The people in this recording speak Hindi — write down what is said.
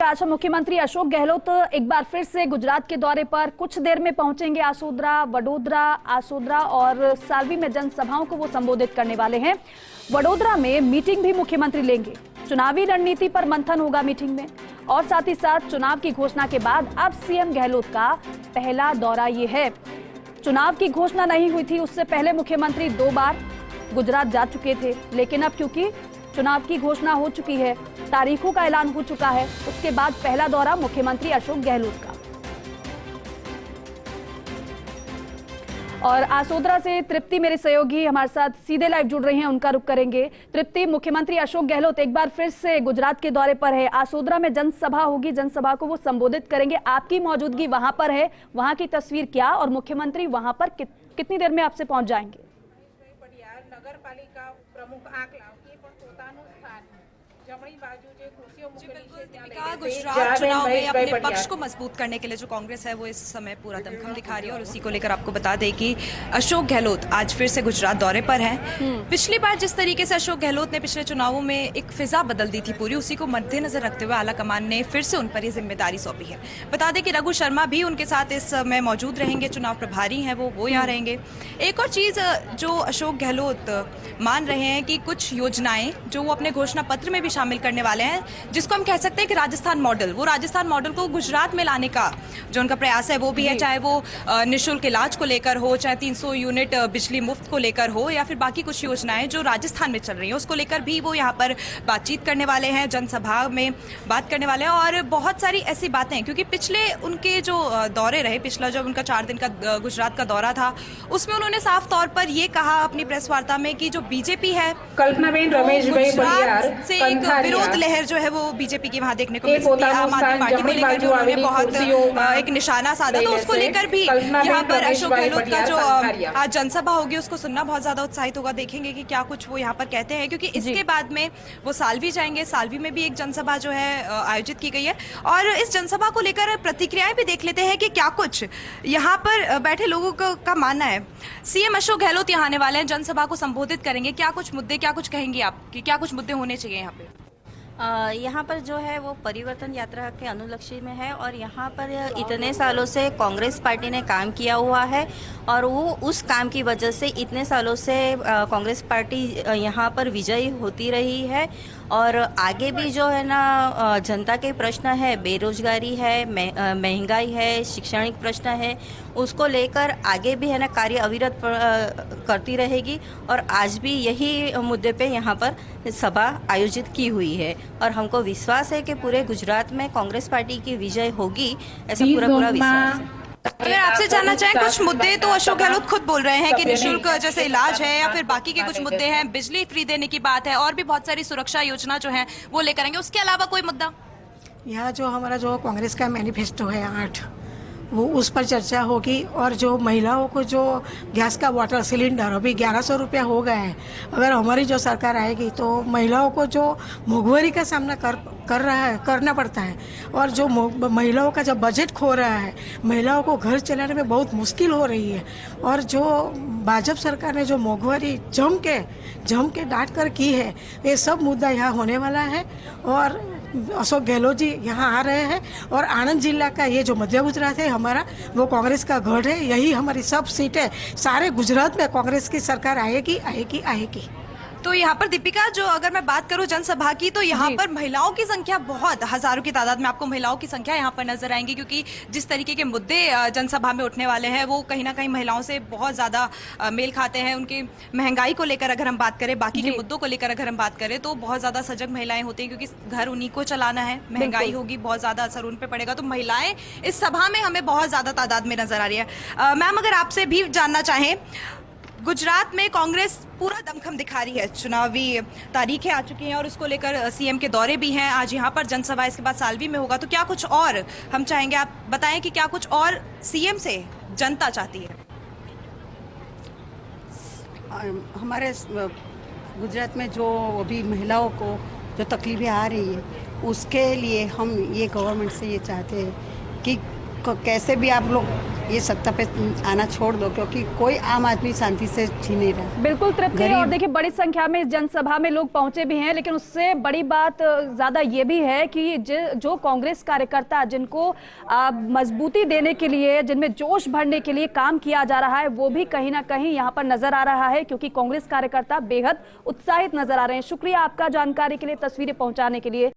आज मुख्यमंत्री अशोक गहलोत एक बार फिर से गुजरात के दौरे पर कुछ देर में पहुंचेंगे। आसोदरा, वडोदरा, आसोदरा और सालवी में जनसभाओं को वो संबोधित करने वाले हैं। वडोदरा में मीटिंग भी मुख्यमंत्री लेंगे। चुनावी रणनीति पर मंथन होगा मीटिंग में और साथ ही साथ चुनाव की घोषणा के बाद अब सीएम गहलोत का पहला दौरा ये है। चुनाव की घोषणा नहीं हुई थी, उससे पहले मुख्यमंत्री 2 बार गुजरात जा चुके थे, लेकिन अब क्योंकि चुनाव की घोषणा हो चुकी है, तारीखों का ऐलान हो चुका है, उसके बाद पहला दौरा मुख्यमंत्री अशोक गहलोत का। और आसोदरा से तृप्ति मेरे सहयोगी हमारे साथ सीधे लाइव जुड़ रही हैं, उनका रुख करेंगे। तृप्ति, मुख्यमंत्री अशोक गहलोत एक बार फिर से गुजरात के दौरे पर है। आसोदरा में जनसभा होगी, जनसभा को वो संबोधित करेंगे। आपकी मौजूदगी वहां पर है, वहां की तस्वीर क्या और मुख्यमंत्री वहां पर कितनी देर में आपसे पहुंच जाएंगे? नगर पालिका प्रमुख आंकला गुजरात चुनाव में अपने पक्ष को मजबूत करने के लिए जो कांग्रेस है वो इस समय पूरा दमखम दिखा रही है और उसी को लेकर आपको बता दें कि अशोक गहलोत आज फिर से गुजरात दौरे पर हैं। पिछली बार जिस तरीके से अशोक गहलोत ने पिछले चुनावों में एक फिजा बदल दी थी पूरी, उसी को मद्देनजर रखते हुए आला कमान ने फिर से उन पर ये जिम्मेदारी सौंपी है। बता दें कि रघु शर्मा भी उनके साथ इस समय मौजूद रहेंगे, चुनाव प्रभारी हैं वो यहाँ रहेंगे। एक और चीज जो अशोक गहलोत मान रहे हैं कि कुछ योजनाएं जो वो अपने घोषणा पत्र में भी शामिल करने वाले हैं, जिसको हम कह सकते हैं कि राजस्थान मॉडल, वो राजस्थान मॉडल को गुजरात में लाने का जो उनका प्रयास है वो भी है, चाहे वो निःशुल्क इलाज को लेकर हो, चाहे 300 यूनिट बिजली मुफ्त को लेकर हो, या फिर बाकी कुछ योजनाएं जो राजस्थान में चल रही हैं उसको लेकर भी वो यहाँ पर बातचीत करने वाले हैं, जनसभा में बात करने वाले हैं। और बहुत सारी ऐसी बातें, क्योंकि पिछले उनके जो दौरे रहे, पिछला जब उनका 4 दिन का गुजरात का दौरा था, उसमें उन्होंने साफ तौर पर ये कहा अपनी प्रेस वार्ता में कि जो बीजेपी है, कल्पनाबेन रमेश भाई से एक विरोध लहर जो है वो बीजेपी की वहां देखने को मिल सकती है। आम आदमी पार्टी को लेकर भी उन्होंने बहुत एक निशाना साधा, तो उसको लेकर भी यहाँ पर अशोक गहलोत का जो आज जनसभा होगी उसको सुनना बहुत ज्यादा उत्साहित होगा। देखेंगे कि क्या कुछ वो यहाँ पर कहते हैं, क्योंकि इसके बाद में वो सालवी जाएंगे। सालवी में भी एक जनसभा जो है आयोजित की गई है और इस जनसभा को लेकर प्रतिक्रियाएं भी देख लेते हैं कि क्या कुछ यहाँ पर बैठे लोगों का मानना है। सीएम अशोक गहलोत यहाँ आने वाले हैं, जनसभा को संबोधित करेंगे। क्या कुछ मुद्दे, क्या कुछ कहेंगे आप कि क्या कुछ मुद्दे होने चाहिए यहाँ पे? यहाँ पर जो है वो परिवर्तन यात्रा के अनुलक्ष्य में है और यहाँ पर इतने सालों से कांग्रेस पार्टी ने काम किया हुआ है और वो उस काम की वजह से इतने सालों से कांग्रेस पार्टी यहाँ पर विजयी होती रही है। और आगे भी जो है ना जनता के प्रश्न है, बेरोजगारी है, महंगाई है, शैक्षणिक प्रश्न है, उसको लेकर आगे भी है ना कार्य अविरत करती रहेगी। और आज भी यही मुद्दे पे यहाँ पर सभा आयोजित की हुई है और हमको विश्वास है कि पूरे गुजरात में कांग्रेस पार्टी की विजय होगी, ऐसा पूरा विश्वास है। अगर आपसे जानना चाहें कुछ मुद्दे, तो अशोक गहलोत खुद बोल रहे हैं कि निःशुल्क जैसे इलाज है या फिर बाकी के कुछ मुद्दे हैं, बिजली फ्री देने की बात है और भी बहुत सारी सुरक्षा योजना जो है वो लेकर आएंगे। उसके अलावा कोई मुद्दा? यहाँ जो हमारा जो कांग्रेस का मैनिफेस्टो है 8, वो उस पर चर्चा होगी। और जो महिलाओं को जो गैस का वाटर सिलेंडर अभी 1100 रुपया हो गया है, अगर हमारी जो सरकार आएगी तो महिलाओं को जो महंगाई का सामना करना पड़ता है और जो महिलाओं का जब बजट खो रहा है, महिलाओं को घर चलाने में बहुत मुश्किल हो रही है। और जो भाजपा सरकार ने जो महंगाई जम के डांट कर की है, ये सब मुद्दा यहाँ होने वाला है। और अशोक गहलोत जी यहाँ आ रहे हैं और आनंद जिला का ये जो मध्य गुजरात है हमारा, वो कांग्रेस का गढ़ है। यही हमारी सब सीटें, सारे गुजरात में कांग्रेस की सरकार आएगी। तो यहाँ पर दीपिका, जो अगर मैं बात करूँ जनसभा की, तो यहाँ पर महिलाओं की संख्या बहुत, हजारों की तादाद में आपको महिलाओं की संख्या यहाँ पर नजर आएंगी, क्योंकि जिस तरीके के मुद्दे जनसभा में उठने वाले हैं वो कहीं ना कहीं महिलाओं से बहुत ज्यादा मेल खाते हैं। उनकी महंगाई को लेकर अगर हम बात करें, बाकी के मुद्दों को लेकर अगर हम बात करें, तो बहुत ज्यादा सजग महिलाएं होती हैं, क्योंकि घर उन्हीं को चलाना है, महंगाई होगी, बहुत ज्यादा असर उन पर पड़ेगा। तो महिलाएं इस सभा में हमें बहुत ज्यादा तादाद में नजर आ रही है। मैम, अगर आपसे भी जानना चाहें, गुजरात में कांग्रेस पूरा दमखम दिखा रही है, चुनावी तारीखें आ चुकी हैं और उसको लेकर सीएम के दौरे भी हैं। आज यहाँ पर जनसभा, इसके बाद सालवी में होगा, तो क्या कुछ और हम चाहेंगे आप बताएं कि क्या कुछ और सीएम से जनता चाहती है? हमारे गुजरात में जो अभी महिलाओं को जो तकलीफें आ रही है, उसके लिए हम ये गवर्नमेंट से ये चाहते हैं कि कैसे भी आप लोग ये सत्ता पे आना छोड़ दो, क्योंकि कोई आम आदमी शांति से जी नहीं रहा। बिल्कुल तृप्ति, और देखिए बड़ी संख्या में इस जनसभा में लोग पहुंचे भी हैं, लेकिन उससे बड़ी बात ज्यादा ये भी है कि जो कांग्रेस कार्यकर्ता जिनको मजबूती देने के लिए, जिनमें जोश भरने के लिए काम किया जा रहा है, वो भी कहीं ना कहीं यहाँ पर नजर आ रहा है, क्योंकि कांग्रेस कार्यकर्ता बेहद उत्साहित नजर आ रहे हैं। शुक्रिया आपका जानकारी के लिए, तस्वीरें पहुंचाने के लिए।